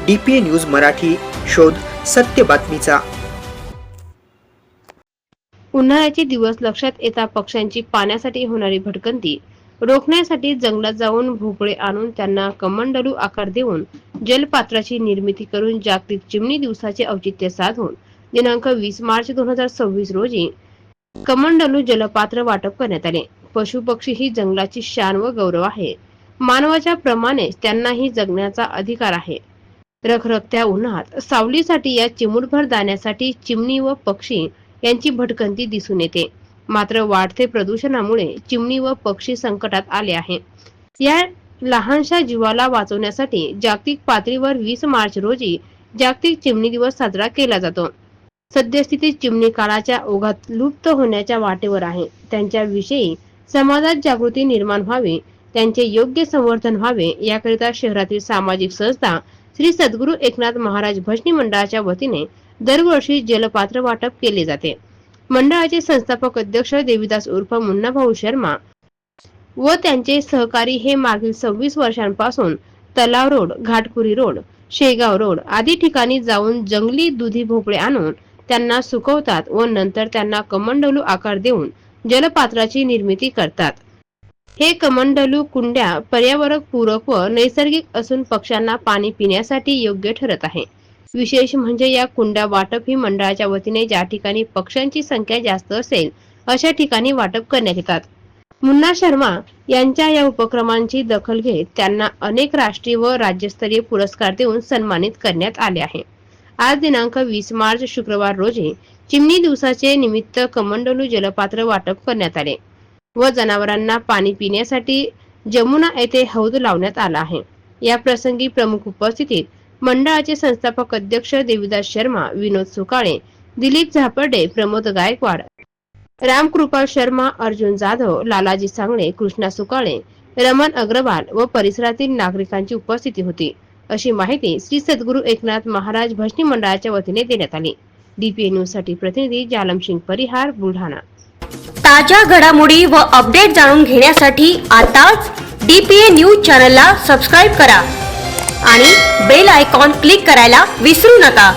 DPA news Marathi, शोध सत्य बातमीचा। उन्हाळ्याचे दिवस लक्षात येता पक्ष्यांची पाण्यासाठी होणारी भटकंती रोखण्यासाठी जंगलात जाऊन भोपळे आणून त्यांना कमंडलू आकार देऊन जलपात्राची निर्मिती करून जागतिक चिमणी दिवसाचे औचित्य साधून दिनांक 20 मार्च 2026 रोजी कमंडलू जलपात्र वाटप करण्यात आले। पशु पक्षी ही जंगलाची शान व गौरव आहे। मानवाच्या प्रमाणेच त्यांनाही जगण्याचा अधिकार आहे। रखरखत्या उन्हात सावलीसाठी या चिमूटभर दाण्यासाठी चिमणी व पक्षी यांची भटकंती दिसून येते। मात्र वाढते प्रदूषणामुळे चिमणी व पक्षी संकटात आले आहे। या लहानशा जीवाला वाचवण्यासाठी जागतिक पातळीवर 20 मार्च रोजी जागतिक चिमणी दिवस साजरा केला जातो। सद्यस्थितीत चिमणी काळाच्या ओघात लुप्त होण्याच्या वाटेवर आहे। त्यांच्याविषयी समाजात जागृती निर्माण व्हावी, त्यांचे योग्य संवर्धन व्हावे याकरिता शहरातील सामाजिक संस्था श्री सद्गुरू एकनाथ महाराज भजनी मंडळाच्या वतीने दरवर्षी जलपात्र वाटप केले जाते। मंडळाचे संस्थापक अध्यक्ष देवीदास उर्फ मुन्नाभाऊ शर्मा व त्यांचे सहकारी हे मागील 26 वर्षांपासून तलाव road, Ghatpuri road, Shegaon road आदी ठिकाणी जाऊन जंगली दुधी भोपळे आणून त्यांना सुकवतात व नंतर त्यांना कमंडलू आकार देऊन जलपात्राची निर्मिती करतात। हे कमंडलू कुंड्या पर्यावरण पूरक व नैसर्गिक असून पक्ष्यांना पाणी पिण्यासाठी योग्य ठरत आहे। विशेष म्हणजे या कुंड्या वाटप ही मंडळाच्या वतीने ज्या ठिकाणी पक्ष्यांची संख्या जास्त असेल अशा ठिकाणी वाटप करण्यात येतात। मुन्ना शर्मा यांच्या या उपक्रमांची दखल घेत त्यांना अनेक राष्ट्रीय व राज्यस्तरीय पुरस्कार देऊन सन्मानित करण्यात आले आहे। आज दिनांक 20 मार्च शुक्रवार रोजी चिमणी दिवसाचे निमित्त कमंडलू जलपात्र वाटप करण्यात आले व जनावरांना पाणी पिण्यासाठी जमुना येथे हौद लावण्यात आला आहे। या प्रसंगी प्रमुख उपस्थितीत मंडळाचे संस्थापक अध्यक्ष देवीदास शर्मा, विनोद सुकाळे, दिलीप झापर्डे, प्रमोद गायकवाड, रामकृपाल शर्मा, अर्जुन जाधव, लालाजी सांगळे, कृष्णा सुकाळे, रमण अग्रवाल व परिसरातील नागरिकांची उपस्थिती होती, अशी माहिती श्री सद्गुरू एकनाथ महाराज भजनी मंडळाच्या वतीने देण्यात आली। DPA न्यूज साठी प्रतिनिधी जालम सिंग परिहार, बुलढाणा। ताज्या घडामोडी व अपडेट जाणून घेण्यासाठी आताच DPA न्यूज चॅनलला सबस्क्राईब करा आणि बेल आयकॉन क्लिक करायला विसरू नका।